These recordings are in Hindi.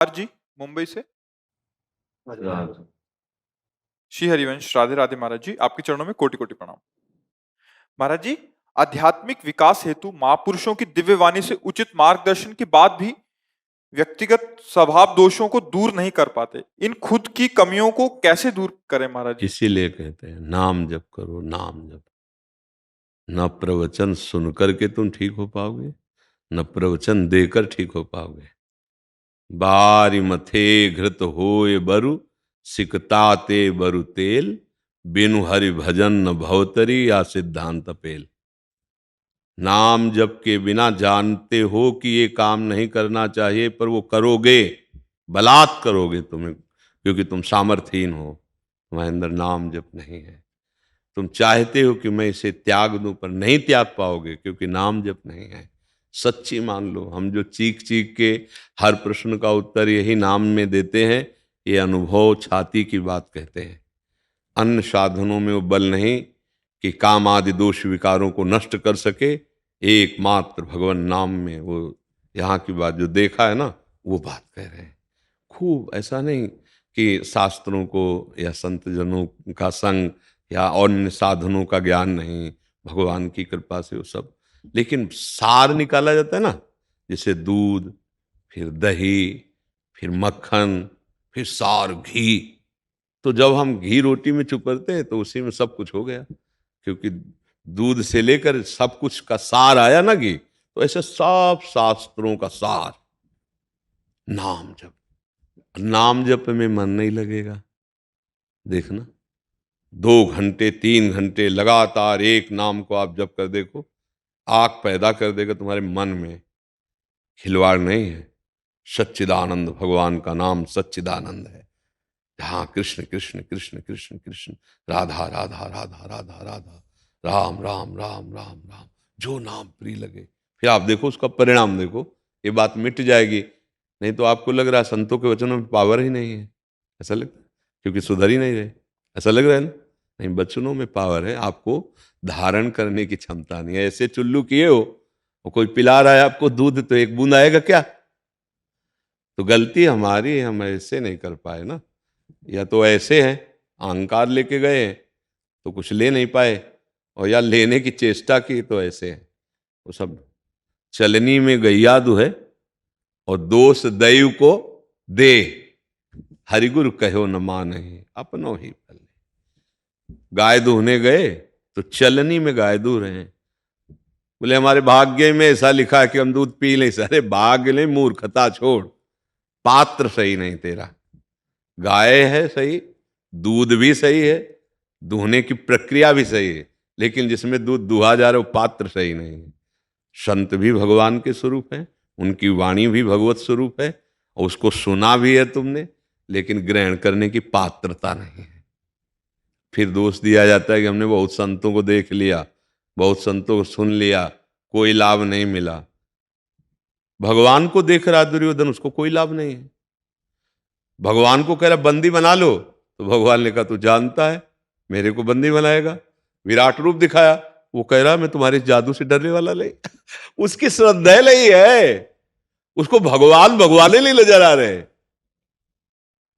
जी मुंबई से। राधे श्री हरिवंश, राधे राधे महाराज जी, आपके चरणों में कोटि कोटि प्रणाम। महाराज जी, आध्यात्मिक विकास हेतु महापुरुषों की दिव्य वाणी से उचित मार्गदर्शन के बाद भी व्यक्तिगत स्वभाव दोषों को दूर नहीं कर पाते, इन खुद की कमियों को कैसे दूर करें महाराज जी? इसीलिए कहते हैं नाम जप करो, नाम जप। न प्रवचन सुन करके तुम ठीक हो पाओगे, न प्रवचन देकर ठीक हो पाओगे। बारी मथे घृत होए बरु, सिकताते बरु तेल, बिनु हरि भजन न भवतरी या सिद्धांत पेल। नाम जप के बिना जानते हो कि ये काम नहीं करना चाहिए, पर वो करोगे, बलात् करोगे तुम्हें, क्योंकि तुम सामर्थ्यहीन हो, तुम्हारे अंदर नाम जप नहीं है। तुम चाहते हो कि मैं इसे त्याग दूं, पर नहीं त्याग पाओगे क्योंकि नाम जप नहीं है। सच्ची मान लो, हम जो चीख चीख के हर प्रश्न का उत्तर यही नाम में देते हैं, ये अनुभव छाती की बात कहते हैं। अन्य साधनों में वो बल नहीं कि काम आदि दोष विकारों को नष्ट कर सके। एकमात्र भगवान नाम में वो, यहाँ की बात जो देखा है ना, वो बात कह रहे हैं। खूब, ऐसा नहीं कि शास्त्रों को या संत जनों का संग या अन्य साधनों का ज्ञान नहीं, भगवान की कृपा से वो सब, लेकिन सार निकाला जाता है ना, जैसे दूध, फिर दही, फिर मक्खन, फिर सार घी। तो जब हम घी रोटी में चुपड़ते हैं तो उसी में सब कुछ हो गया, क्योंकि दूध से लेकर सब कुछ का सार आया ना घी। तो ऐसे सब शास्त्रों का सार नाम जप। नाम जप में मन नहीं लगेगा, देखना 2 घंटे 3 घंटे लगातार एक नाम को आप जप कर देखो, आग पैदा कर देगा तुम्हारे मन में। खिलवाड़ नहीं है। सच्चिदानंद भगवान का नाम सच्चिदानंद है, जहाँ कृष्ण कृष्ण कृष्ण कृष्ण कृष्ण, राधा राधा राधा राधा राधा, राम राम राम राम राम, जो नाम प्रिय लगे। फिर आप देखो उसका परिणाम देखो, ये बात मिट जाएगी। नहीं तो आपको लग रहा है संतों के वचनों में पावर ही नहीं है, ऐसा लगता है, क्योंकि सुधर ही नहीं रहे, ऐसा लग रहा है ना। नहीं, वचनों में पावर है, आपको धारण करने की क्षमता नहीं है। ऐसे चुल्लू किए हो, और कोई पिला रहा है आपको दूध, तो एक बूंद आएगा क्या? तो गलती हमारी है, हम ऐसे नहीं कर पाए ना। या तो ऐसे हैं, अहंकार लेके गए हैं तो कुछ ले नहीं पाए, और या लेने की चेष्टा की तो ऐसे हैं। वो सब चलनी में गैया है, और दोष दैव को दे, हरिगुरु कहो न माने, अपनो ही भले। गाय दूहने गए तो चलनी में गाय दूह रहे हैं, बोले हमारे भाग्य में ऐसा लिखा है कि हम दूध पी नहीं सकते। भाग्य नहीं, मूर्खता छोड़, पात्र सही नहीं तेरा। गाय है सही, दूध भी सही है, दूहने की प्रक्रिया भी सही है, लेकिन जिसमें दूध दुहा जा रहा है वो पात्र सही नहीं है। संत भी भगवान के स्वरूप है, उनकी वाणी भी भगवत स्वरूप है, और उसको सुना भी है तुमने, लेकिन ग्रहण करने की पात्रता नहीं है। फिर दोष दिया जाता है कि हमने बहुत संतों को देख लिया, बहुत संतों को सुन लिया, कोई लाभ नहीं मिला। भगवान को देख रहा दुर्योधन, उसको कोई लाभ नहीं है। भगवान को कह रहा बंदी बना लो, तो भगवान ने कहा तू जानता है मेरे को बंदी बनाएगा। विराट रूप दिखाया, वो कह रहा मैं तुम्हारे जादू से डरने वाला नहीं। उसकी श्रद्धा नहीं है, उसको भगवान भगवान नहीं नजर आ रहे।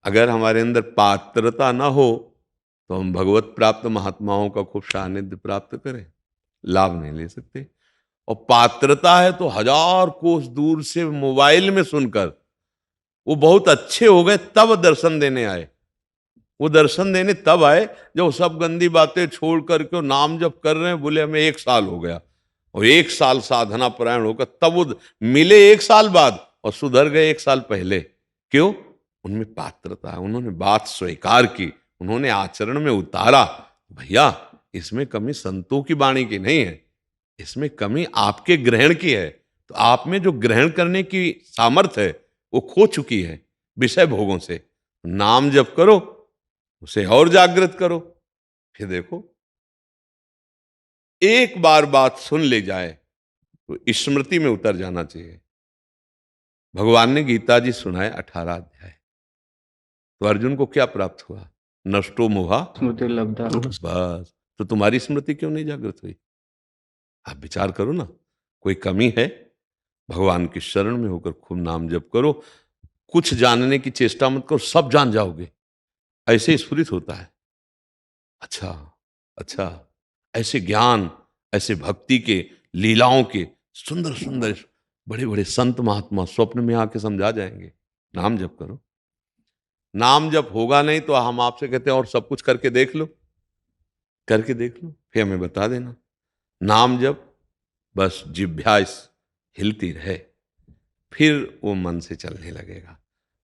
अगर हमारे अंदर पात्रता ना हो तो हम भगवत प्राप्त महात्माओं का खूब सानिध्य प्राप्त करें, लाभ नहीं ले सकते। और पात्रता है तो 1000 कोस दूर से मोबाइल में सुनकर वो बहुत अच्छे हो गए, तब दर्शन देने आए। वो दर्शन देने तब आए जब सब गंदी बातें छोड़ करके नाम जप कर रहे हैं। बोले हमें 1 साल हो गया, और 1 साल साधना परायण होकर तब वो मिले 1 साल बाद, और सुधर गए 1 साल पहले। क्यों? उनमें पात्रता है, उन्होंने बात स्वीकार की, उन्होंने आचरण में उतारा। भैया, इसमें कमी संतों की वाणी की नहीं है, इसमें कमी आपके ग्रहण की है। तो आप में जो ग्रहण करने की सामर्थ्य है वो खो चुकी है विषय भोगों से। नाम जप करो, उसे और जागृत करो, फिर देखो एक बार बात सुन ले जाए तो स्मृति में उतर जाना चाहिए। भगवान ने गीता जी सुनाए 18 अध्याय, तो अर्जुन को क्या प्राप्त हुआ? नष्टो मोहा स्मृति लब्धा। बस। तो तुम्हारी स्मृति क्यों नहीं जागृत हुई? आप विचार करो ना, कोई कमी है? भगवान की शरण में होकर खूब नाम जप करो, कुछ जानने की चेष्टा मत करो, सब जान जाओगे, ऐसे स्फुरित होता है। अच्छा, अच्छा, ऐसे ज्ञान, ऐसे भक्ति के, लीलाओं के सुंदर सुंदर बड़े बड़े संत महात्मा स्वप्न में आके समझा जाएंगे। नाम जप करो। नाम जप होगा नहीं तो हम आपसे कहते हैं और सब कुछ करके देख लो, करके देख लो, फिर हमें बता देना। नाम जप बस जिह्वा हिलती रहे, फिर वो मन से चलने लगेगा।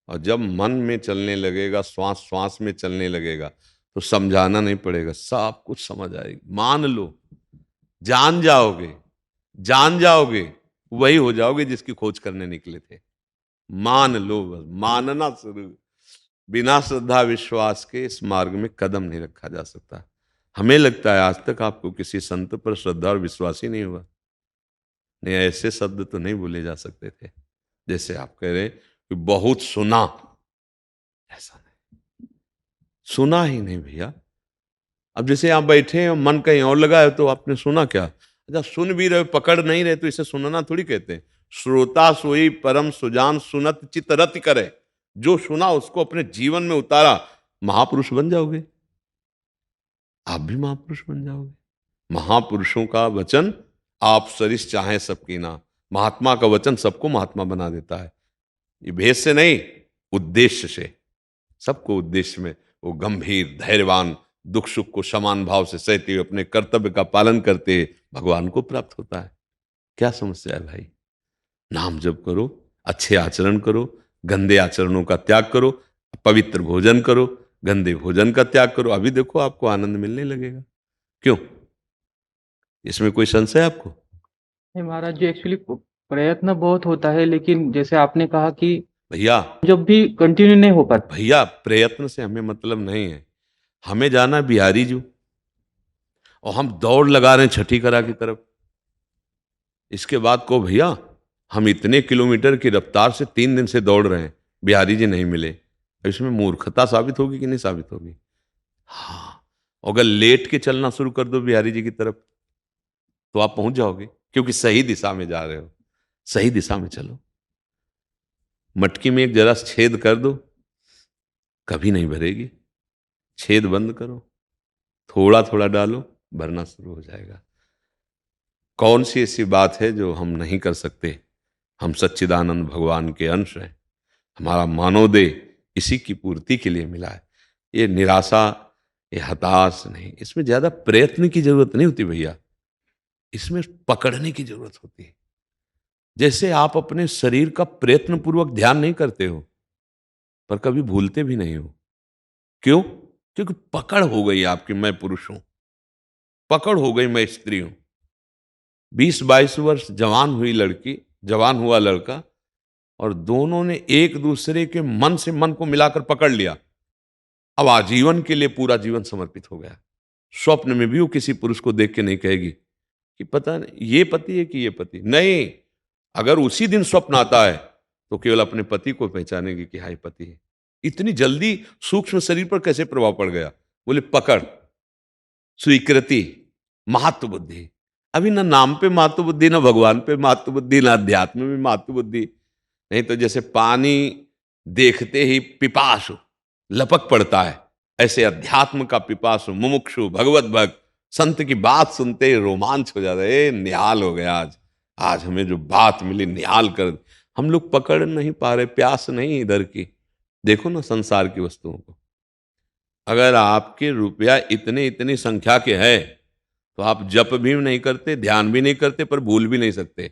और जब मन में चलने लगेगा, श्वास श्वास में चलने लगेगा, तो समझाना नहीं पड़ेगा, सब कुछ समझ आएगी। मान लो, जान जाओगे, जान जाओगे, वही हो जाओगे जिसकी खोज करने निकले थे। मान लो, बस मानना शुरू। बिना श्रद्धा विश्वास के इस मार्ग में कदम नहीं रखा जा सकता। हमें लगता है आज तक आपको किसी संत पर श्रद्धा और विश्वास ही नहीं हुआ। नहीं, ऐसे शब्द तो नहीं बोले जा सकते थे जैसे आप कह रहे हैं कि बहुत सुना। ऐसा नहीं, सुना ही नहीं भैया। अब जैसे आप बैठे हैं मन कहीं और लगा है तो आपने सुना क्या? अच्छा, सुन भी रहे, पकड़ नहीं रहे तो इसे सुनना थोड़ी कहते हैं। श्रोता सोई परम सुजान, सुनत चित रति करे। जो सुना उसको अपने जीवन में उतारा, महापुरुष बन जाओगे। आप भी महापुरुष बन जाओगे। महापुरुषों का वचन आप सरिस चाहे सबकी ना। महात्मा का वचन सबको महात्मा बना देता है। ये भेद से नहीं, उद्देश्य से। सबको उद्देश्य में वो गंभीर धैर्यवान, दुख सुख को समान भाव से सहते हुए अपने कर्तव्य का पालन करते भगवान को प्राप्त होता है। क्या समस्या है भाई? नाम जप करो, अच्छे आचरण करो, गंदे आचरणों का त्याग करो, पवित्र भोजन करो, गंदे भोजन का त्याग करो। अभी देखो आपको आनंद मिलने लगेगा। क्यों? इसमें कोई संशय है आपको? नहीं महाराज जी, एक्चुअली प्रयत्न बहुत होता है, लेकिन जैसे आपने कहा कि भैया, जब भी कंटिन्यू नहीं हो पाता। भैया प्रयत्न से हमें मतलब नहीं है। हमें जाना है बिहारी जू, और हम दौड़ लगा रहे हैं छठी करा की तरफ। इसके बाद को भैया हम इतने किलोमीटर की रफ्तार से 3 दिन से दौड़ रहे हैं, बिहारी जी नहीं मिले। अब इसमें मूर्खता साबित होगी कि नहीं साबित होगी? हाँ, अगर लेट के चलना शुरू कर दो बिहारी जी की तरफ तो आप पहुंच जाओगे, क्योंकि सही दिशा में जा रहे हो। सही दिशा में चलो। मटकी में एक जरा छेद कर दो, कभी नहीं भरेगी। छेद बंद करो, थोड़ा थोड़ा डालो, भरना शुरू हो जाएगा। कौन सी ऐसी बात है जो हम नहीं कर सकते? हम सच्चिदानंद भगवान के अंश हैं। हमारा मानवदेह इसी की पूर्ति के लिए मिला है। ये निराशा, ये हताश नहीं, इसमें ज्यादा प्रयत्न की जरूरत नहीं होती भैया। इसमें पकड़ने की जरूरत होती है। जैसे आप अपने शरीर का प्रयत्न पूर्वक ध्यान नहीं करते हो, पर कभी भूलते भी नहीं हो। क्यों? क्योंकि पकड़ हो गई आपकी, मैं पुरुष हूं। पकड़ हो गई, मैं स्त्री हूं। 20-22 वर्ष जवान हुई लड़की, जवान हुआ लड़का, और दोनों ने एक दूसरे के मन से मन को मिलाकर पकड़ लिया। अब आजीवन के लिए पूरा जीवन समर्पित हो गया। स्वप्न में भी वो किसी पुरुष को देख के नहीं कहेगी कि पता नहीं ये पति है कि ये पति नहीं। अगर उसी दिन स्वप्न आता है तो केवल अपने पति को पहचानेगी कि हाय पति है। इतनी जल्दी सूक्ष्म शरीर पर कैसे प्रभाव पड़ गया? बोले पकड़, स्वीकृति, महत्व बुद्धि। अभी ना नाम पे महत्व बुद्धि, ना भगवान पे महत्व बुद्धि, ना अध्यात्म में महत्व बुद्धि। नहीं तो जैसे पानी देखते ही पिपासु लपक पड़ता है, ऐसे अध्यात्म का पिपासु मुमुक्षु भगवत भक्त संत की बात सुनते ही रोमांच हो जाता है। निहाल हो गया आज, आज हमें जो बात मिली निहाल कर। हम लोग पकड़ नहीं पा रहे, प्यास नहीं इधर की। देखो ना संसार की वस्तुओं को। अगर आपके रुपया इतने इतनी संख्या के है तो आप जप भी नहीं करते, ध्यान भी नहीं करते, पर भूल भी नहीं सकते।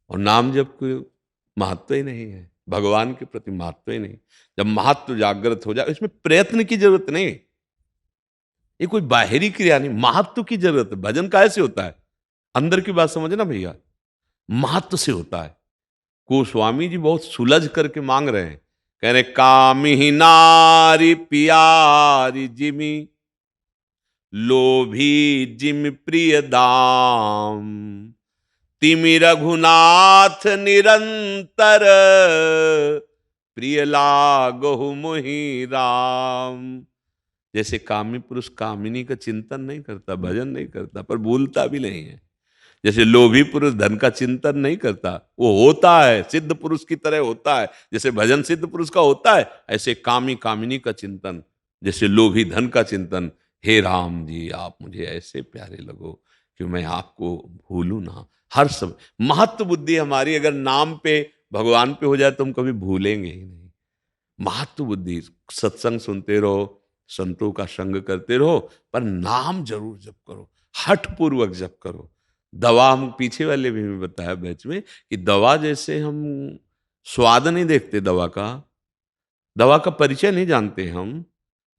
और नाम जप कोई महत्व ही नहीं है, भगवान के प्रति महत्व ही नहीं। जब महत्व जागृत हो जाए, इसमें प्रयत्न की जरूरत नहीं, ये कोई बाहरी क्रिया नहीं, महत्व की जरूरत है। भजन कैसे होता है? अंदर की बात समझना भैया, महत्व से होता है। गोस्वामी जी बहुत सुलझ करके मांग रहे हैं, कह रहे कामिही नारी पियारी जिमी, लोभी जिम प्रिय दाम, तिमि रघुनाथ निरंतर, प्रिय लागहु मोहि राम। जैसे कामी पुरुष कामिनी का चिंतन नहीं करता, भजन नहीं करता, पर भूलता भी नहीं है। जैसे लोभी पुरुष धन का चिंतन नहीं करता, वो होता है सिद्ध पुरुष की तरह होता है। जैसे भजन सिद्ध पुरुष का होता है, ऐसे कामी कामिनी का चिंतन, जैसे लोभी धन का चिंतन। हे राम जी, आप मुझे ऐसे प्यारे लगो कि मैं आपको भूलूं ना हर समय। महत्व बुद्धि हमारी अगर नाम पे, भगवान पे हो जाए तो हम कभी भूलेंगे ही नहीं। महत्व बुद्धि, सत्संग सुनते रहो, संतों का संग करते रहो, पर नाम जरूर जप करो, हठ पूर्वक जप करो। दवा, हम पीछे वाले भी बताया बैच में कि दवा जैसे हम स्वाद नहीं देखते, दवा का परिचय नहीं जानते हम,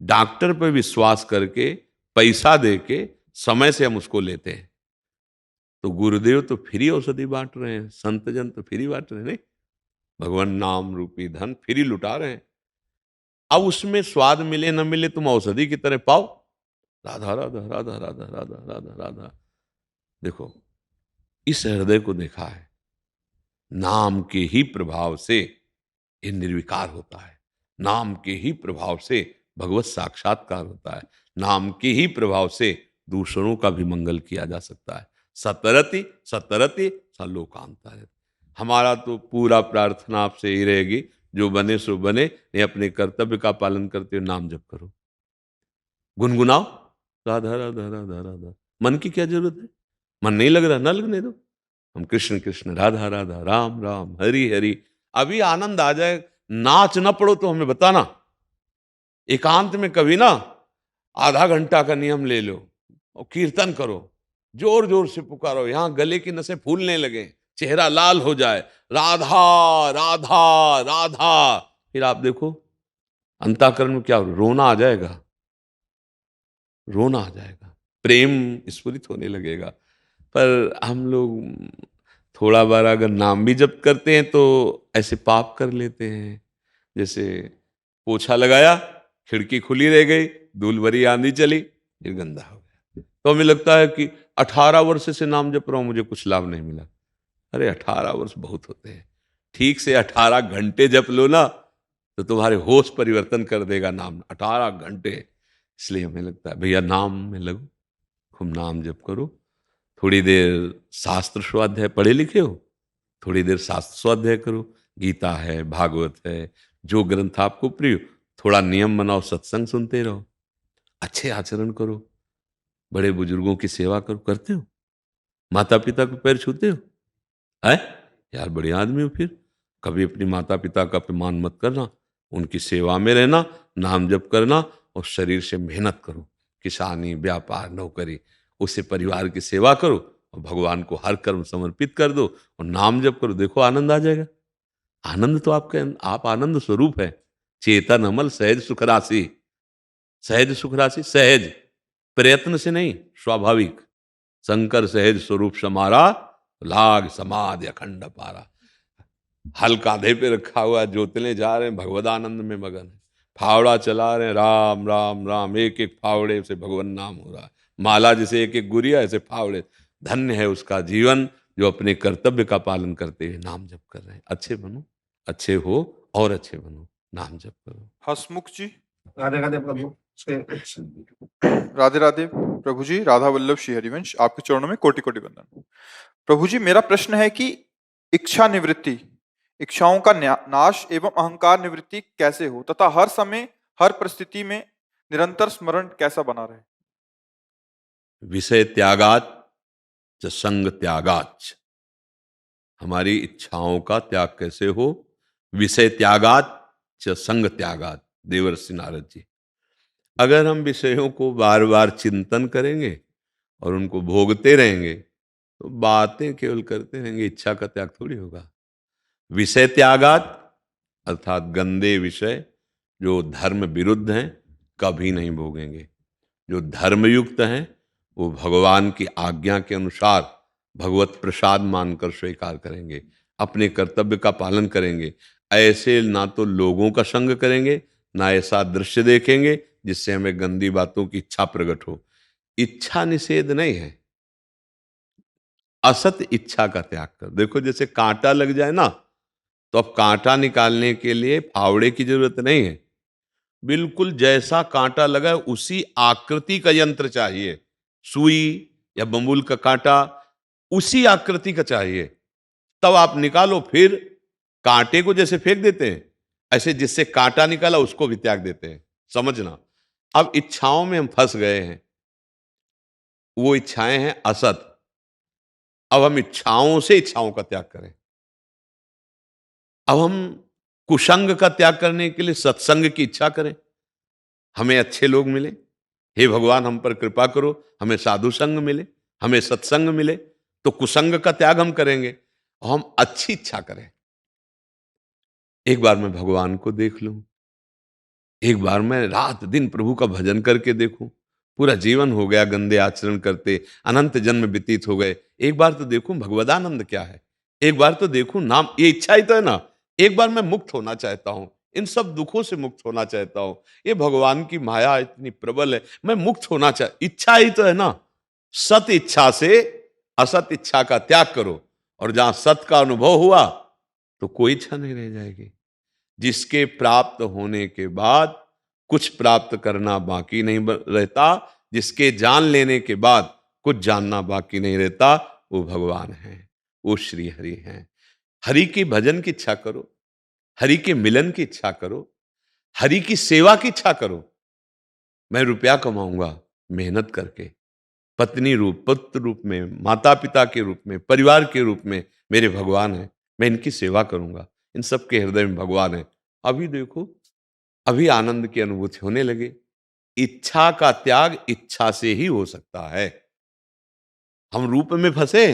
डॉक्टर पर विश्वास करके पैसा दे के समय से हम उसको लेते हैं। तो गुरुदेव तो फ्री औषधि बांट रहे हैं, संत जन तो फ्री बांट रहे हैं, नहीं, भगवान नाम रूपी धन फ्री लुटा रहे हैं। अब उसमें स्वाद मिले न मिले, तुम औषधि की तरह पाओ। राधा राधा राधा राधा राधा राधा राधा। देखो, इस हृदय को देखा है, नाम के ही प्रभाव से ये निर्विकार होता है, नाम के ही प्रभाव से भगवत साक्षात्कार होता है, नाम के ही प्रभाव से दूसरों का भी मंगल किया जा सकता है। सतरति सतरति सलोकांतर। हमारा तो पूरा प्रार्थना आपसे ही रहेगी, जो बने सो बने, नहीं अपने कर्तव्य का पालन करते हुए नाम जप करो, गुनगुनाओ राधा राधा राधा राधा। मन की क्या जरूरत है? मन नहीं लग रहा, ना लगने दो। हम कृष्ण कृष्ण राधा राधा राम राम हरि हरि। अभी आनंद आ जाए, नाच न पड़ो तो हमें बताना। एकांत में कभी ना आधा घंटा का नियम ले लो और कीर्तन करो, जोर जोर से पुकारो, यहां गले की नसें फूलने लगे, चेहरा लाल हो जाए, राधा राधा राधा। फिर आप देखो अंतःकरण में क्या रोना आ जाएगा, रोना आ जाएगा, प्रेम स्फुरित होने लगेगा। पर हम लोग थोड़ा बार अगर नाम भी जप करते हैं तो ऐसे पाप कर लेते हैं, जैसे पोछा लगाया, खिड़की खुली रह गई, धूल भरी आंधी चली, फिर गंदा हो गया। तो हमें लगता है कि 18 वर्ष से नाम जप रहा हूं, मुझे कुछ लाभ नहीं मिला। अरे 18 वर्ष बहुत होते हैं, ठीक से 18 घंटे जप लो ना, तो तुम्हारे होश परिवर्तन कर देगा नाम, 18 घंटे। इसलिए हमें लगता है भैया नाम में लगो, खूब नाम जप करो। थोड़ी देर शास्त्र स्वाध्याय, पढ़े लिखे हो, थोड़ी देर शास्त्र स्वाध्याय करो, गीता है, भागवत है, जो ग्रंथ आपको प्रिय हो। थोड़ा नियम बनाओ, सत्संग सुनते रहो, अच्छे आचरण करो, बड़े बुजुर्गों की सेवा करो। करते हो? माता पिता को पैर छूते हो? है यार, बड़े आदमी हो फिर। कभी अपनी माता पिता का अपमान मत करना, उनकी सेवा में रहना, नाम जप करना और शरीर से मेहनत करो, किसानी, व्यापार, नौकरी, उससे परिवार की सेवा करो और भगवान को हर कर्म समर्पित कर दो और नाम जप करो। देखो आनंद आ जाएगा। आनंद तो आप आनंद स्वरूप है, चेतन अमल सहज सुख राशि। सहज सुख राशि, सहज, प्रयत्न से नहीं, स्वाभाविक। शंकर सहज स्वरूप समारा, लाग समाधि अखंड पारा। हल कांधे पे रखा हुआ है, जोतने जा रहे हैं, भगवदानंद में मगन है। फावड़ा चला रहे हैं, राम राम राम, एक एक फावड़े से भगवान नाम हो रहा है। माला जैसे एक एक गुड़िया, ऐसे फावड़े। धन्य है उसका जीवन जो अपने कर्तव्य का पालन करते हुए नाम जप कर रहे हैं। अच्छे बनो, अच्छे हो और अच्छे बनो, नाम जप करो। हसमुख जी। राधे राधे प्रभु। राधे राधे प्रभु जी। राधा वल्लभ श्री हरिवंश, आपके चरणों में कोटि कोटि वंदन। प्रभु जी, मेरा प्रश्न है कि इच्छा निवृत्ति, इच्छाओं का नाश एवं अहंकार निवृत्ति कैसे हो, तथा हर समय हर परिस्थिति में निरंतर स्मरण कैसा बना रहे? विषय त्यागात च संग त्यागात। हमारी इच्छाओं का त्याग कैसे हो? विषय त्यागात च संग त्यागात। देवर्षि नारद जी, अगर हम विषयों को बार बार चिंतन करेंगे और उनको भोगते रहेंगे तो बातें केवल करते रहेंगे, इच्छा का त्याग थोड़ी होगा। विषय त्यागात अर्थात गंदे विषय जो धर्म विरुद्ध हैं कभी नहीं भोगेंगे। जो धर्मयुक्त हैं वो भगवान की आज्ञा के अनुसार भगवत प्रसाद मानकर स्वीकार करेंगे, अपने कर्तव्य का पालन करेंगे। ऐसे ना तो लोगों का संग करेंगे, ना ऐसा दृश्य देखेंगे जिससे हमें गंदी बातों की इच्छा प्रकट हो। इच्छा निषेध नहीं है, असत इच्छा का त्याग कर। देखो जैसे कांटा लग जाए ना, तो अब कांटा निकालने के लिए फावड़े की जरूरत नहीं है, बिल्कुल जैसा कांटा लगा है उसी आकृति का यंत्र चाहिए। सुई या बंबूल का कांटा उसी आकृति का चाहिए, तब आप निकालो। फिर कांटे को जैसे फेंक देते हैं, ऐसे जिससे कांटा निकाला उसको भी त्याग देते हैं। समझना, अब इच्छाओं में हम फंस गए हैं, वो इच्छाएं हैं असत। अब हम इच्छाओं से इच्छाओं का त्याग करें। अब हम कुसंग का त्याग करने के लिए सत्संग की इच्छा करें, हमें अच्छे लोग मिले, हे भगवान हम पर कृपा करो, हमें साधु संग मिले, हमें सत्संग मिले, तो कुसंग का त्याग हम करेंगे और हम अच्छी इच्छा करें। एक बार मैं भगवान को देख लूं, एक बार मैं रात दिन प्रभु का भजन करके देखूं। पूरा जीवन हो गया गंदे आचरण करते, अनंत जन्म व्यतीत हो गए। एक बार तो देखूं भगवदानंद क्या है, एक बार तो देखूं नाम। ये इच्छा ही तो है ना। एक बार मैं मुक्त होना चाहता हूं, इन सब दुखों से मुक्त होना चाहता हूं। ये भगवान की माया इतनी प्रबल है, मैं मुक्त होना इच्छा ही तो है ना। सत इच्छा से असत इच्छा का त्याग करो, और जहां सत का अनुभव हुआ तो कोई इच्छा नहीं रह जाएगी। जिसके प्राप्त होने के बाद कुछ प्राप्त करना बाकी नहीं रहता, जिसके जान लेने के बाद कुछ जानना बाकी नहीं रहता, वो भगवान है, वो श्री हरि हैं। हरि के भजन की इच्छा करो, हरि के मिलन की इच्छा करो, हरि की सेवा की इच्छा करो। मैं रुपया कमाऊंगा मेहनत करके, पत्नी रूप, पुत्र रूप में, माता पिता के रूप में, परिवार के रूप में मेरे भगवान हैं, मैं इनकी सेवा करूंगा, इन सबके हृदय में भगवान है। अभी देखो, अभी आनंद की अनुभूति होने लगे। इच्छा का त्याग इच्छा से ही हो सकता है। हम रूप में फंसे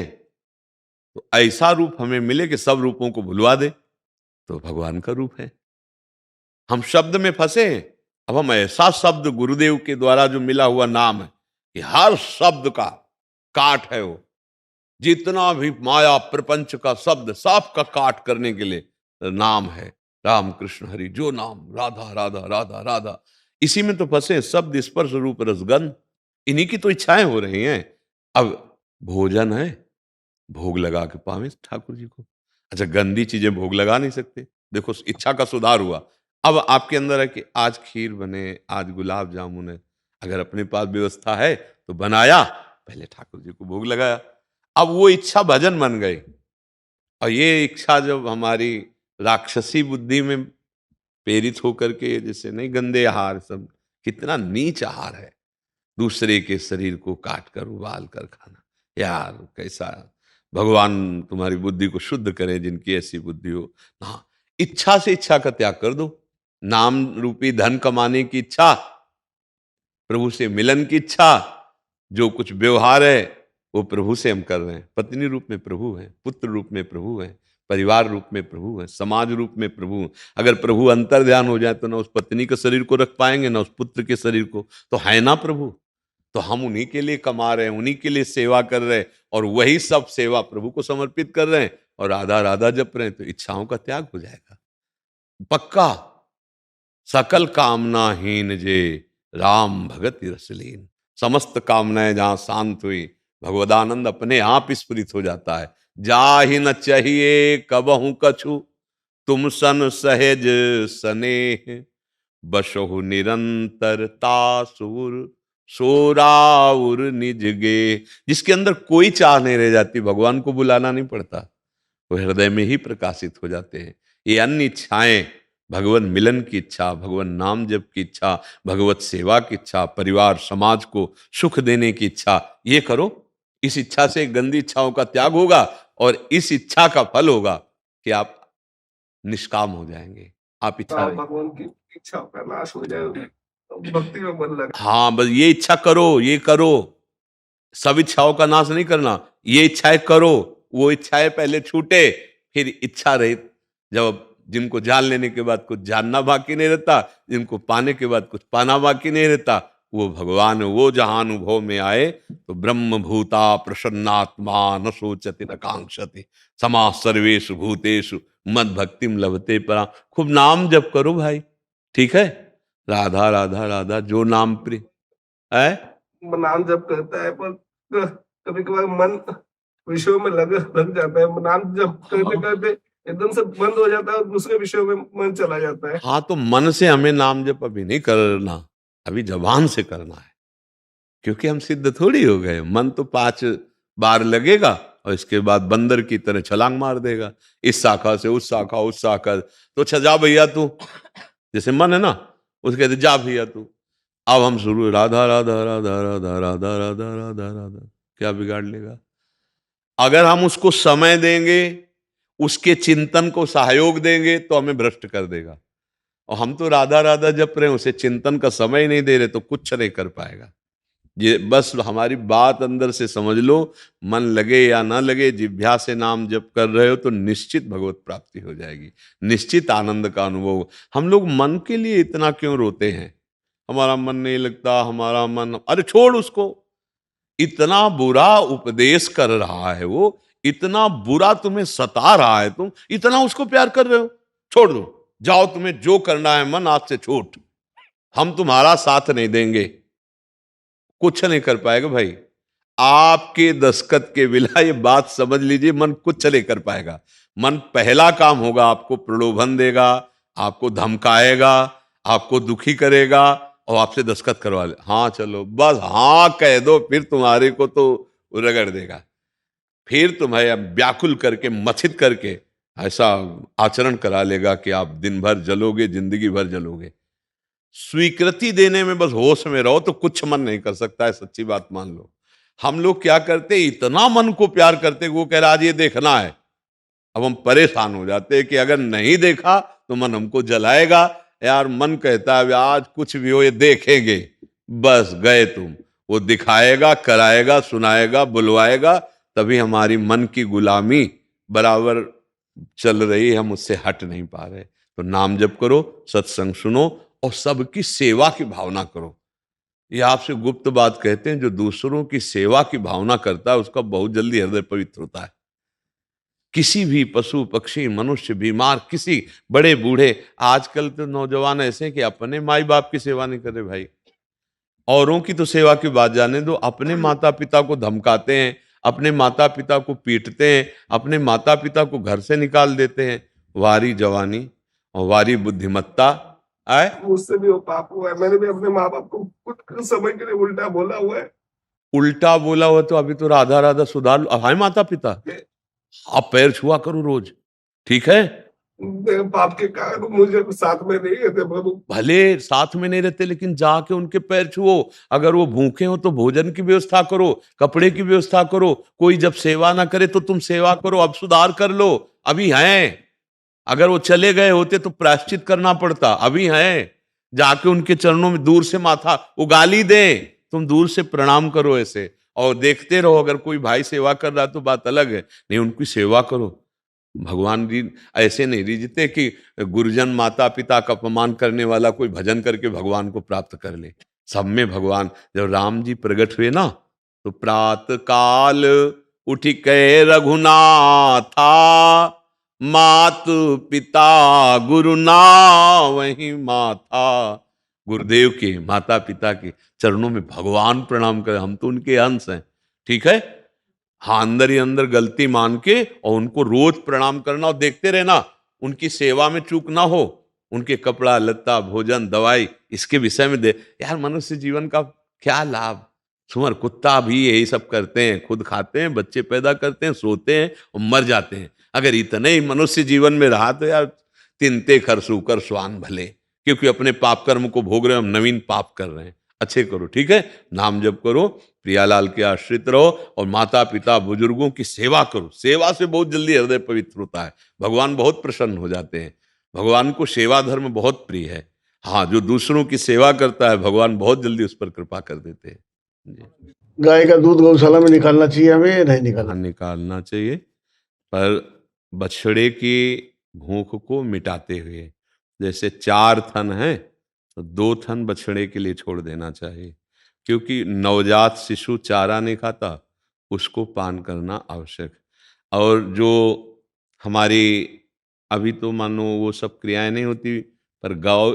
तो ऐसा रूप हमें मिले कि सब रूपों को भुलवा दे, तो भगवान का रूप है। हम शब्द में फंसे, अब हम ऐसा शब्द गुरुदेव के द्वारा जो मिला हुआ नाम है कि हर शब्द का काट है वो। जितना भी माया प्रपंच का शब्द सब का काट करने के लिए नाम है राम कृष्ण हरि। जो नाम राधा राधा राधा राधा, इसी में तो फंसे। शब्द स्पर्श रूप रसगंध, इन्हीं की तो इच्छाएं हो रही हैं। अब भोजन है, भोग लगा के पावे ठाकुर जी को। अच्छा, गंदी चीजें भोग लगा नहीं सकते। देखो इच्छा का सुधार हुआ। अब आपके अंदर है कि आज खीर बने, आज गुलाब जामुन है, अगर अपने पास व्यवस्था है तो बनाया, पहले ठाकुर जी को भोग लगाया। अब वो इच्छा भजन बन गई। और ये इच्छा जब हमारी राक्षसी बुद्धि में प्रेरित होकर के, जैसे नहीं गंदे आहार, सब कितना नीच आहार है, दूसरे के शरीर को काट कर उबाल कर खाना। यार कैसा, भगवान तुम्हारी बुद्धि को शुद्ध करे जिनकी ऐसी बुद्धि हो। हाँ, इच्छा से इच्छा का त्याग कर दो। नाम रूपी धन कमाने की इच्छा, प्रभु से मिलन की इच्छा, जो कुछ व्यवहार है वो प्रभु से हम कर रहे हैं। पत्नी रूप में प्रभु हैं, पुत्र रूप में प्रभु हैं, परिवार रूप में प्रभु हैं, समाज रूप में प्रभु हैं। अगर प्रभु अंतर ध्यान हो जाए तो ना उस पत्नी के शरीर को रख पाएंगे, ना उस पुत्र के शरीर को, तो है ना प्रभु। तो हम उन्हीं के लिए कमा रहे हैं, उन्हीं के लिए सेवा कर रहे हैं, और वही सब सेवा प्रभु को समर्पित कर रहे हैं, और राधा राधा जप रहे हैं, तो इच्छाओं का त्याग हो जाएगा पक्का। सकल कामनाहीन जे राम भगत रसलीन। समस्त कामनाएं जहां शांत हुई, भगवदानंद अपने आप स्फुरित हो जाता है। जाहि न चाहिए कबहु कछु, तुम सन सहज सनेह, बसहु निरंतरता सुर सोराउर निज गे। जिसके अंदर कोई चाह नहीं रह जाती, भगवान को बुलाना नहीं पड़ता, वो हृदय में ही प्रकाशित हो जाते हैं। ये अन्य इच्छाएं, भगवान मिलन की इच्छा, भगवान नाम जप की इच्छा, भगवत सेवा की इच्छा, परिवार समाज को सुख देने की इच्छा, ये करो। इस इच्छा से गंदी इच्छाओं का त्याग होगा, और इस इच्छा का फल होगा कि आप निष्काम हो जाएंगे। आप इच्छा, भगवान की इच्छा का नाश हो जाए तो भक्ति में मन लगे। हाँ बस ये इच्छा करो, ये करो। सब इच्छाओं का नाश नहीं करना, ये इच्छाएं करो। वो इच्छाएं पहले छूटे, फिर इच्छा रहित। जब जिनको जान लेने के बाद कुछ जानना बाकी नहीं रहता, जिनको पाने के बाद कुछ पाना बाकी नहीं रहता, वो भगवान, वो जहां अनुभव में आए तो ब्रह्म भूता प्रसन्नात्मा न सोचति न कांक्षति समा सर्वेषु भूतेषु मद भक्तिम लभते परा। खूब नाम जप करो भाई, ठीक है। राधा राधा राधा, जो नाम प्रिय है। नाम जप करता है, पर कभी कभार मन विषयों में लग जाता है। नाम जप करते करते एकदम से बंद हो जाता है और दूसरे विषयों में मन चला जाता है। हाँ, तो मन से हमें नाम जप अभी नहीं करना, अभी जबान से करना है, क्योंकि हम सिद्ध थोड़ी हो गए। मन तो 5 बार लगेगा और इसके बाद बंदर की तरह छलांग मार देगा, इस शाखा से उस शाखा, उस शाखा। तो अच्छा जा भैया तू, जैसे मन है ना, उसके कहते जा भैया तू। अब हम शुरू राधा राधा राधा राधा राधा राधा राधा राधा, क्या बिगाड़ लेगा? अगर हम उसको समय देंगे, उसके चिंतन को सहयोग देंगे, तो हमें भ्रष्ट कर देगा। और हम तो राधा राधा जप रहे हैं, उसे चिंतन का समय ही नहीं दे रहे, तो कुछ नहीं कर पाएगा। ये बस हमारी बात अंदर से समझ लो, मन लगे या ना लगे, जिह्वा से नाम जप कर रहे हो तो निश्चित भगवत प्राप्ति हो जाएगी, निश्चित आनंद का अनुभव। हम लोग मन के लिए इतना क्यों रोते हैं? हमारा मन नहीं लगता, हमारा मन, अरे छोड़ उसको। इतना बुरा उपदेश कर रहा है वो, इतना बुरा तुम्हें सता रहा है, तुम इतना उसको प्यार कर रहे हो, छोड़ दो, जाओ, तुम्हें जो करना है मन आज से छूट, हम तुम्हारा साथ नहीं देंगे। कुछ नहीं कर पाएगा भाई, आपके दस्तखत के बिना, ये बात समझ लीजिए, मन कुछ नहीं कर पाएगा। मन पहला काम होगा, आपको प्रलोभन देगा, आपको धमकाएगा, आपको दुखी करेगा और आपसे दस्तखत करवा ले, हाँ चलो, बस हाँ कह दो, फिर तुम्हारे को तो रगड़ देगा, फिर तुम्हें व्याकुल करके, मथित करके ऐसा आचरण करा लेगा कि आप दिन भर जलोगे, जिंदगी भर जलोगे। स्वीकृति देने में बस होश में रहो तो कुछ मन नहीं कर सकता है, सच्ची बात मान लो। हम लोग क्या करते, इतना मन को प्यार करते, वो कह रहा आज ये देखना है, अब हम परेशान हो जाते हैं कि अगर नहीं देखा तो मन हमको जलाएगा। यार मन कहता है आज कुछ भी हो ये देखेंगे, बस गए तुम, वो दिखाएगा, कराएगा, सुनाएगा, बुलवाएगा, तभी हमारी मन की गुलामी बराबर चल रही है, हम उससे हट नहीं पा रहे। तो नाम जप करो, सत्संग सुनो और सबकी सेवा की भावना करो। ये आपसे गुप्त बात कहते हैं, जो दूसरों की सेवा की भावना करता है उसका बहुत जल्दी हृदय पवित्र होता है। किसी भी पशु पक्षी मनुष्य बीमार, किसी बड़े बूढ़े, आजकल तो नौजवान ऐसे हैं कि अपने माई बाप की सेवा नहीं कर रहे भाई, औरों की तो सेवा की बात जाने दो, अपने माता पिता को धमकाते हैं, अपने माता पिता को पीटते हैं, अपने माता पिता को घर से निकाल देते हैं। वारी जवानी और वारी बुद्धिमत्ता आए। मुझसे भी वो पाप हुआ है, मैंने भी अपने माँ बाप को कुछ समय के लिए उल्टा बोला हुआ है। उल्टा बोला हुआ तो अभी तो राधा राधा सुधार लो। हाय माता पिता, आप पैर छुआ करो रोज, ठीक है? पाप के कारण मुझे साथ में नहीं रहते प्रभु। भले साथ में नहीं रहते, लेकिन जाके उनके पैर छुओ। अगर वो भूखे हो तो भोजन की व्यवस्था करो, कपड़े की व्यवस्था करो। कोई जब सेवा ना करे तो तुम सेवा करो, अब सुधार कर लो, अभी हैं। अगर वो चले गए होते तो प्रायश्चित करना पड़ता, अभी हैं। जाके उनके चरणों में दूर से माथा उगाली दे, तुम दूर से प्रणाम करो ऐसे, और देखते रहो। अगर कोई भाई सेवा कर रहा तो बात अलग है, नहीं उनकी सेवा करो। भगवान जी ऐसे नहीं रिझते कि गुरुजन माता पिता का अपमान करने वाला कोई भजन करके भगवान को प्राप्त कर ले। सब में भगवान, जब राम जी प्रकट हुए ना, तो प्रात काल उठ के रघुनाथा, मात पिता गुरु ना वही माथा। गुरुदेव के, माता पिता के चरणों में भगवान प्रणाम करे, हम तो उनके अंश हैं, ठीक है? हाँ, अंदर ही अंदर गलती मान के और उनको रोज प्रणाम करना और देखते रहना, उनकी सेवा में चूक ना हो। उनके कपड़ा लत्ता भोजन दवाई इसके विषय में दे। यार मनुष्य जीवन का क्या लाभ? सुअर कुत्ता भी यही सब करते हैं, खुद खाते हैं, बच्चे पैदा करते हैं, सोते हैं और मर जाते हैं। अगर इतने ही मनुष्य जीवन में रहा तो यार तिनते खर सूकर स्वान भले, क्योंकि अपने पाप कर्म को भोग रहे हैं, हम नवीन पाप कर रहे हैं। अच्छे करो, ठीक है? नाम जप करो, प्रियालाल के आश्रित रहो और माता पिता बुजुर्गों की सेवा करो। सेवा से बहुत जल्दी हृदय पवित्र होता है, भगवान बहुत प्रसन्न हो जाते हैं। भगवान को सेवा धर्म बहुत प्रिय है। हाँ, जो दूसरों की सेवा करता है भगवान बहुत जल्दी उस पर कृपा कर देते हैं जी। गाय का दूध गौशाला में निकालना चाहिए हमें या नहीं निकालना? हाँ, निकालना चाहिए, पर बछड़े की भूख को मिटाते हुए। जैसे 4 थन हैं तो 2 थन बछड़े के लिए छोड़ देना चाहिए, क्योंकि नवजात शिशु चारा नहीं खाता, उसको पान करना आवश्यक। और जो हमारी अभी तो मानो वो सब क्रियाएं नहीं होती, पर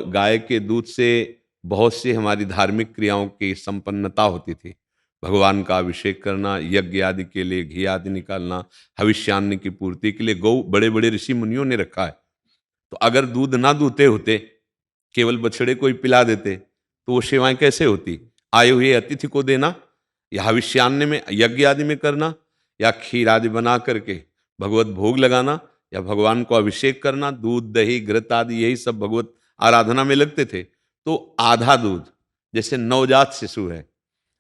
गाय के दूध से बहुत सी हमारी धार्मिक क्रियाओं की संपन्नता होती थी। भगवान का अभिषेक करना, यज्ञ आदि के लिए घी आदि निकालना, भविष्यान्न की पूर्ति के लिए गौ बड़े बड़े ऋषि मुनियों ने रखा है। तो अगर दूध ना दूते होते, केवल बछड़े को ही पिला देते, तो वो सेवाएं कैसे होती? आए हुए अतिथि को देना, या भविष्यान्न में यज्ञ आदि में करना, या खीर आदि बना करके भगवत भोग लगाना या भगवान को अभिषेक करना, दूध दही घृत आदि यही सब भगवत आराधना में लगते थे। तो आधा दूध, जैसे नवजात शिशु है,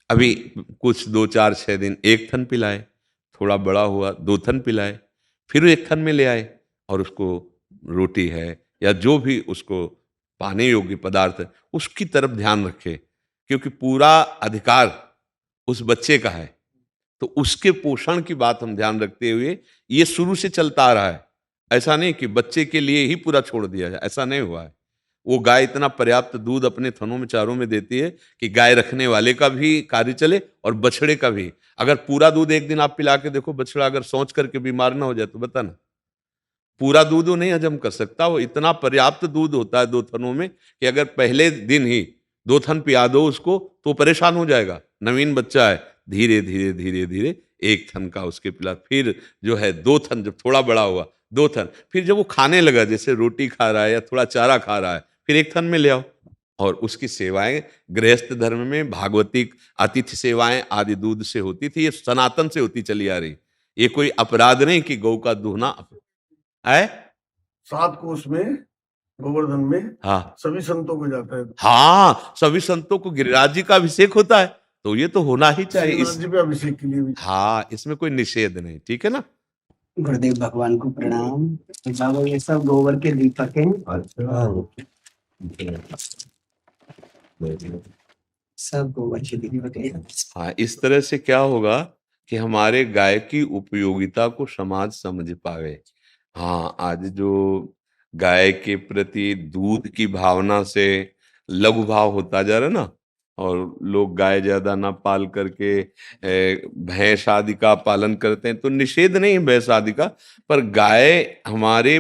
अभी कुछ 2 4 6 दिन 1 थन पिलाए, थोड़ा बड़ा हुआ 2 थन पिलाए, फिर 1 थन में ले आए और उसको रोटी है या जो भी उसको पाने योग्य पदार्थ है उसकी तरफ ध्यान रखे, क्योंकि पूरा अधिकार उस बच्चे का है। तो उसके पोषण की बात हम ध्यान रखते हुए ये शुरू से चलता आ रहा है। ऐसा नहीं कि बच्चे के लिए ही पूरा छोड़ दिया जाए, ऐसा नहीं हुआ है। वो गाय इतना पर्याप्त दूध अपने थनों में चारों में देती है कि गाय रखने वाले का भी कार्य चले और बछड़े का भी। अगर पूरा दूध एक दिन आप पिला के देखो, बछड़ा अगर सोच करके बीमार ना हो जाए तो बता ना, पूरा दूध वो नहीं हजम कर सकता। वो इतना पर्याप्त दूध होता है 2 थनों में कि अगर पहले दिन ही 2 थन पिया दो उसको तो परेशान हो जाएगा। नवीन बच्चा है, धीरे धीरे धीरे धीरे 1 थन का उसके पिला, फिर जो है 2 थन, जब थोड़ा बड़ा हुआ 2 थन, फिर जब वो खाने लगा, जैसे रोटी खा रहा है या थोड़ा चारा खा रहा है, फिर 1 थन में ले आओ। और उसकी सेवाएं गृहस्थ धर्म में भागवतिक आतिथ्य सेवाएं आदि दूध से होती थी, ये सनातन से होती चली आ रही। ये कोई अपराध नहीं कि गौ का दूहना है। 7 कोष में गोवर्धन में हाँ सभी संतों को जाता है। हाँ, सभी संतों को गिरिराज जी का अभिषेक होता है, तो ये तो होना ही चाहिए। श्रीनाथ जी पे अभिषेक के लिए भी। हाँ, इसमें कोई निषेध नहीं, ठीक है ना। गुरुदेव भगवान को प्रणाम। बाबा ये सब गोबर के दीपक हैं, सब गोबर के दीपक हैं। हाँ, इस तरह से क्या होगा कि हमारे गाय की उपयोगिता को समाज समझ पावे। हाँ, आज जो गाय के प्रति दूध की भावना से लघु भाव होता जा रहा है ना, और लोग गाय ज्यादा ना पाल करके भैंस आदि का पालन करते हैं, तो निषेध नहीं है भैंस आदि का, पर गाय हमारे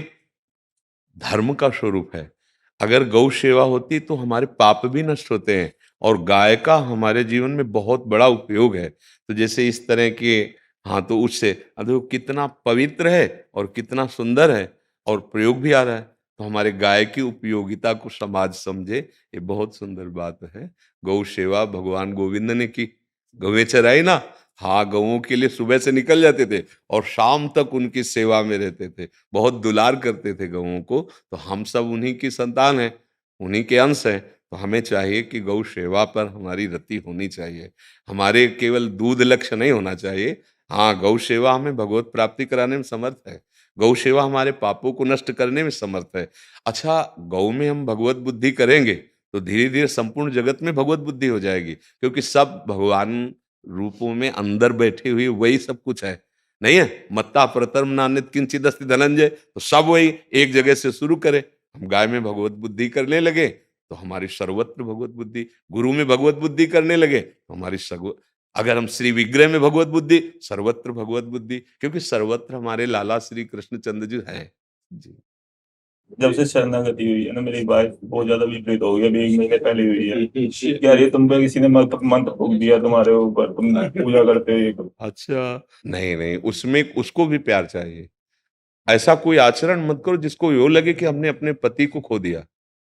धर्म का स्वरूप है। अगर गौ सेवा होती तो हमारे पाप भी नष्ट होते हैं, और गाय का हमारे जीवन में बहुत बड़ा उपयोग है। तो जैसे इस तरह के, हाँ, तो उससे देखो कितना पवित्र है और कितना सुंदर है और प्रयोग भी आ रहा है। तो हमारे गाय की उपयोगिता को समाज समझे, ये बहुत सुंदर बात है। गौ सेवा भगवान गोविंद ने की, गौवें चराई ना। हाँ, गौओं के लिए सुबह से निकल जाते थे और शाम तक उनकी सेवा में रहते थे, बहुत दुलार करते थे गौओं को। तो हम सब उन्हीं की संतान हैं, उन्हीं के अंश हैं। तो हमें चाहिए कि गौ सेवा पर हमारी रति होनी चाहिए। हमारे केवल दूध लक्ष्य नहीं होना चाहिए। हाँ, गौ सेवा हमें भगवत प्राप्ति कराने में समर्थ है, गौ सेवा हमारे पापों को नष्ट करने में समर्थ है। अच्छा, गौ में हम भगवत बुद्धि करेंगे तो धीरे धीरे संपूर्ण जगत में भगवत बुद्धि हो जाएगी, क्योंकि सब भगवान रूपों में अंदर बैठे हुए वही सब कुछ है। नहीं है, मत्ता प्रतर्म नान्यत किंचित अस्ति धनंजय, तो सब वही एक जगह से शुरू करे। हम गाय में भगवत बुद्धि करने लगे तो हमारी सर्वत्र भगवत बुद्धि, गुरु में भगवत बुद्धि करने लगे तो हमारी अगर हम श्री विग्रह में भगवत बुद्धि, सर्वत्र भगवत बुद्धि, क्योंकि सर्वत्र हमारे लाला श्री कृष्णचंद्र जी हैं जी। जब से शरणागति हुई है ना, मेरी वाइफ बहुत ज्यादा विपरीत हो गई। अभी 1 महीने पहले हुई है, कह रही है तुम पे किसी ने मंत्र फूंक दिया तुम्हारे ऊपर, तुम पूजा करते हो। अच्छा, नहीं नहीं, उसमें उसको भी प्यार चाहिए। ऐसा कोई आचरण मत करो जिसको यो लगे कि हमने अपने पति को खो दिया।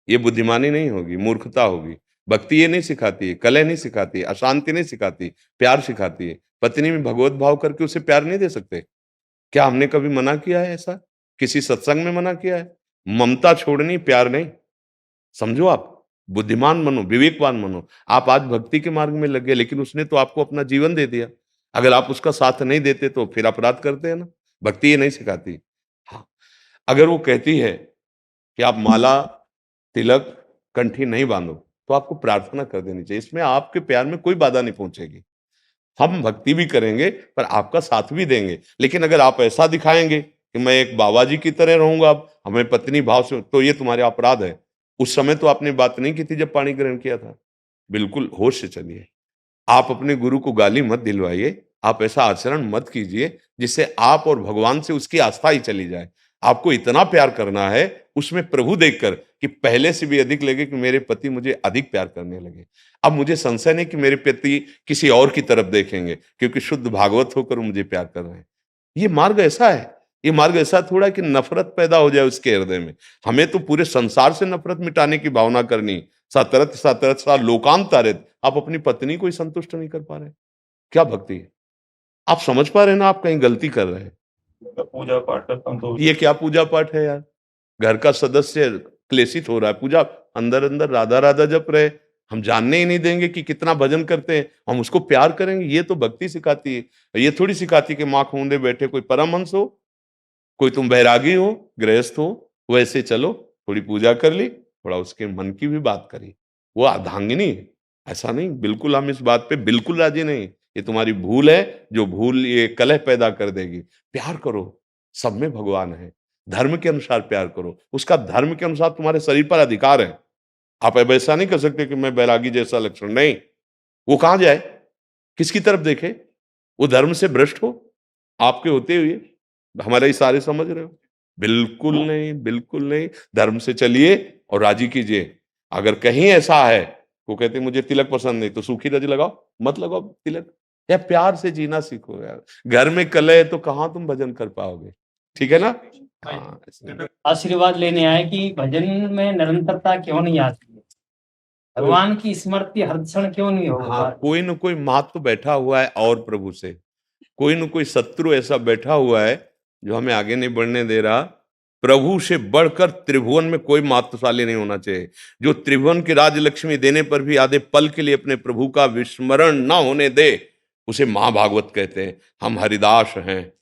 ये बुद्धिमानी नहीं होगी, मूर्खता होगी। भक्ति ये नहीं सिखाती है, कलह नहीं सिखाती है, अशांति नहीं सिखाती, प्यार सिखाती है। पत्नी में भगवत भाव करके उसे प्यार नहीं दे सकते? क्या हमने कभी मना किया है ऐसा? किसी सत्संग में मना किया है? ममता छोड़नी, प्यार नहीं। समझो, आप बुद्धिमान बनो, विवेकवान बनो। आप आज भक्ति के मार्ग में लगे, लेकिन उसने तो आपको अपना जीवन दे दिया। अगर आप उसका साथ नहीं देते तो फिर अपराध करते हैं ना। भक्ति ये नहीं सिखाती। हाँ, अगर वो कहती है कि आप माला, तिलक, कंठी नहीं बांधो, तो आपको प्रार्थना कर देनी चाहिए। इसमें आपके प्यार में कोई बाधा नहीं पहुंचेगी। हम भक्ति भी करेंगे पर आपका साथ भी देंगे। लेकिन अगर आप ऐसा दिखाएंगे कि मैं एक बाबा जी की तरह रहूंगा, अब हमें पत्नी भाव से, तो ये तुम्हारे अपराध है। उस समय तो आपने बात नहीं की थी जब पाणी ग्रहण किया था। बिल्कुल होश से चलिए। आप अपने गुरु को गाली मत दिलवाइए, आप ऐसा आचरण मत कीजिए जिससे आप और भगवान से उसकी आस्था ही चली जाए। आपको इतना प्यार करना है उसमें प्रभु देखकर कि पहले से भी अधिक लगे कि मेरे पति मुझे अधिक प्यार करने लगे। अब मुझे संशय नहीं कि मेरे पति किसी और की तरफ देखेंगे, क्योंकि शुद्ध भागवत होकर मुझे प्यार कर रहे हैं। ये मार्ग ऐसा है, ये मार्ग ऐसा थोड़ा कि नफरत पैदा हो जाए उसके हृदय में। हमें तो पूरे संसार से नफरत मिटाने की भावना करनी। सतरत सतरत सा लोकांतरित, आप अपनी पत्नी को ही संतुष्ट नहीं कर पा रहे, क्या भक्ति है? आप समझ पा रहे हैं ना, आप कहीं गलती कर रहे हैं। पूजा पाठ करता हूँ तो ये क्या पूजा पाठ है यार? घर का सदस्य क्लेशित हो रहा है, पूजा अंदर अंदर राधा राधा जप रहे, हम जानने ही नहीं देंगे कि कितना भजन करते हैं, हम उसको प्यार करेंगे। ये तो भक्ति सिखाती है। ये थोड़ी सिखाती कि माँ खूंदे बैठे कोई परमहंस हो, कोई तुम बैरागी हो, गृहस्थ हो, वैसे चलो, थोड़ी पूजा कर ली, थोड़ा उसके मन की भी बात करी, वो अर्धांगिनी है। ऐसा नहीं, बिल्कुल हम इस बात पे बिल्कुल राजी नहीं। ये तुम्हारी भूल है, जो भूल ये कलह पैदा कर देगी। प्यार करो, सब में भगवान है। धर्म के अनुसार प्यार करो, उसका धर्म के अनुसार तुम्हारे शरीर पर अधिकार है। आप अब ऐसा नहीं कर सकते कि मैं बैरागी जैसा लक्षण, नहीं। वो कहां जाए, किसकी तरफ देखे? वो धर्म से भ्रष्ट हो आपके होते हुए हमारे इशारे समझ रहे हो? बिल्कुल नहीं, बिल्कुल नहीं। धर्म से चलिए और राजी कीजिए। अगर कहीं ऐसा है, वो कहते मुझे तिलक पसंद नहीं, तो सूखी रज लगाओ, मत लगाओ तिलक। या प्यार से जीना सीखो यार। घर में कलह है तो कहां तुम भजन कर पाओगे? ठीक है ना? हाँ, ऐसे। आशीर्वाद लेने आए कि भजन में निरंतरता क्यों नहीं आती है, भगवान की स्मृति हर क्षण क्यों नहीं हो हाँ, कोई न कोई मात तो बैठा हुआ है और प्रभु से, कोई न कोई शत्रु ऐसा बैठा हुआ है जो हमें आगे नहीं बढ़ने दे रहा। प्रभु से बढ़कर त्रिभुवन में कोई मातृशाली नहीं होना चाहिए, जो त्रिभुवन की राज लक्ष्मी देने पर भी आधे पल के लिए अपने प्रभु का विस्मरण न होने दे, उसे महाभागवत कहते हैं। हम हरिदास हैं,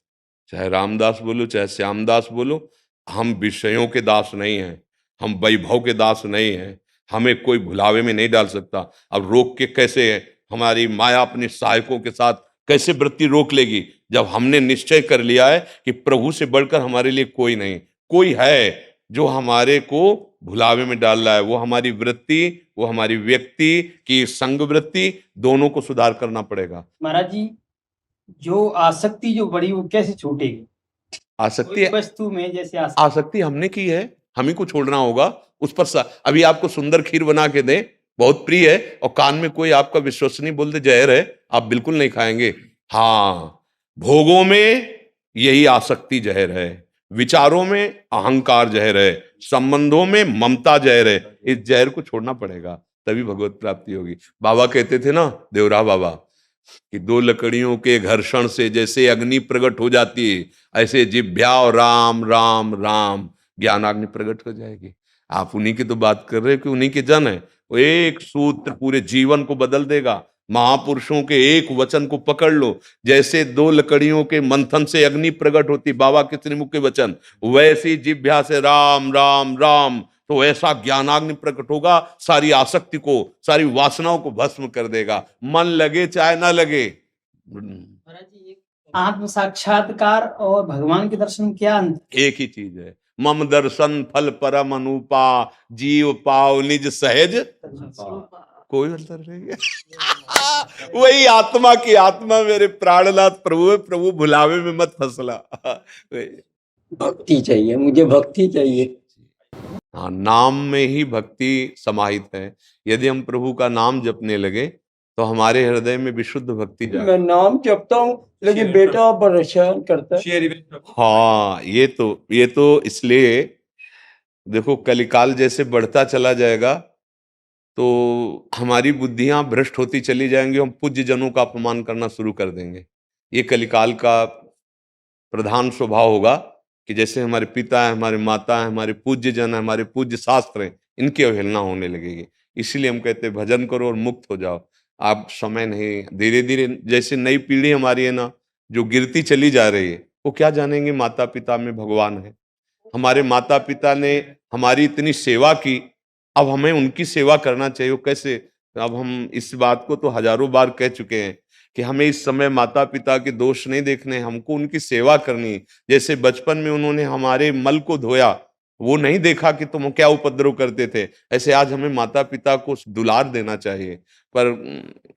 चाहे रामदास बोलो चाहे श्यामदास बोलो, हम विषयों के दास नहीं हैं, हम वैभव के दास नहीं हैं। हमें कोई भुलावे में नहीं डाल सकता। अब रोक के कैसे है, हमारी माया अपने सहायकों के साथ कैसे वृत्ति रोक लेगी, जब हमने निश्चय कर लिया है कि प्रभु से बढ़कर हमारे लिए कोई नहीं। कोई है जो हमारे को भुलावे में डाल रहा है, वो हमारी वृत्ति, वो हमारी व्यक्ति की संग वृत्ति, दोनों को सुधार करना पड़ेगा। महाराज जी, जो आसक्ति जो बड़ी वो कैसे छूटेगी? आसक्ति कोई वस्तु में जैसे आसक्ति हमने की है, हम ही को छोड़ना होगा। उस पर अभी आपको सुंदर खीर बना के दे, बहुत प्रिय है, और कान में कोई आपका विश्वसनीय बोल दे जहर है, आप बिल्कुल नहीं खाएंगे। हाँ, भोगों में यही आसक्ति जहर है, विचारों में अहंकार जहर है, संबंधों में ममता जहर है। इस जहर को छोड़ना पड़ेगा, तभी भगवत प्राप्ति होगी। बाबा कहते थे ना, देवरा बाबा, कि दो लकड़ियों के घर्षण से जैसे अग्नि प्रकट हो जाती है, ऐसे जिभ्या और राम राम राम ज्ञानाग्नि प्रकट हो जाएगी। आप उन्हीं की तो बात कर रहे हो कि उन्हीं के जन है। वो एक सूत्र पूरे जीवन को बदल देगा। महापुरुषों के एक वचन को पकड़ लो, जैसे दो लकड़ियों के मंथन से अग्नि प्रकट होती, बाबा के त्रिमुख के वचन, वैसी जिभ्या से राम राम राम, तो ऐसा ज्ञानाग्नि प्रकट होगा, सारी आसक्ति को, सारी वासनाओं को भस्म कर देगा। मन लगे चाहे ना लगे। आत्म साक्षात्कार और भगवान के दर्शन क्या अंतर? एक ही चीज है, मम दर्शन फल परम अनुपा, जीव पाओ निज सहज, कोई अंतर नहीं है। वही आत्मा की आत्मा मेरे प्राणनाथ प्रभु है, प्रभु भुलावे में मत फंसला। भक्ति चाहिए, मुझे भक्ति चाहिए। हाँ, नाम में ही भक्ति समाहित है। यदि हम प्रभु का नाम जपने लगे तो हमारे हृदय में विशुद्ध भक्ति जाए। मैं नाम जपता हूँ लेकिन बेटा परेशान करता है। हाँ, ये तो इसलिए देखो, कलिकाल जैसे बढ़ता चला जाएगा तो हमारी बुद्धियां भ्रष्ट होती चली जाएंगी, हम पूज्य जनों का अपमान करना शुरू कर देंगे। ये कलिकाल का प्रधान स्वभाव होगा कि जैसे हमारे पिता है, हमारे माता है, हमारे पूज्य जन है, हमारे पूज्य शास्त्र हैं, इनकी अवहेलना होने लगेगी। इसीलिए हम कहते हैं भजन करो और मुक्त हो जाओ। आप समय नहीं, धीरे धीरे जैसे नई पीढ़ी हमारी है ना, जो गिरती चली जा रही है, वो क्या जानेंगे माता पिता में भगवान है। हमारे माता पिता ने हमारी इतनी सेवा की, अब हमें उनकी सेवा करना चाहिए। वो कैसे? अब हम इस बात को तो हजारों बार कह चुके हैं कि हमें इस समय माता पिता के दोष नहीं देखने, हमको उनकी सेवा करनी। जैसे बचपन में उन्होंने हमारे मल को धोया, वो नहीं देखा कि तुम क्या उपद्रव करते थे, ऐसे आज हमें माता पिता को दुलार देना चाहिए। पर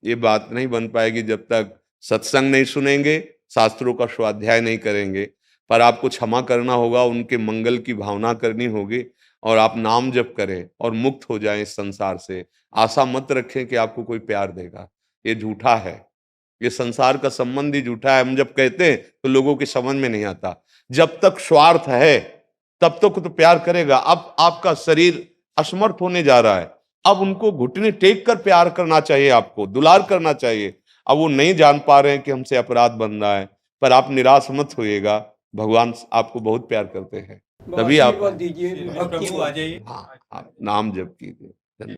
ये बात नहीं बन पाएगी जब तक सत्संग नहीं सुनेंगे, शास्त्रों का स्वाध्याय नहीं करेंगे। पर आपको क्षमा करना होगा, उनके मंगल की भावना करनी होगी, और आप नाम जप करें और मुक्त हो जाएं इस संसार से। आशा मत रखें कि आपको कोई प्यार देगा, ये झूठा है। ये संसार का संबंध ही झूठा है। हम जब कहते हैं तो लोगों की समझ में नहीं आता। जब तक स्वार्थ है तब तक तो प्यार करेगा। अब आपका शरीर असमर्थ होने जा रहा है, अब उनको घुटने टेक कर प्यार करना चाहिए, आपको दुलार करना चाहिए। अब वो नहीं जान पा रहे हैं कि हमसे अपराध बन रहा है, पर आप निराश मत होइएगा, भगवान आपको बहुत प्यार करते हैं, तभी आप दीजिए प्रभु आ जाइए। हाँ, आप नाम जप कीजिए। धन्यवाद।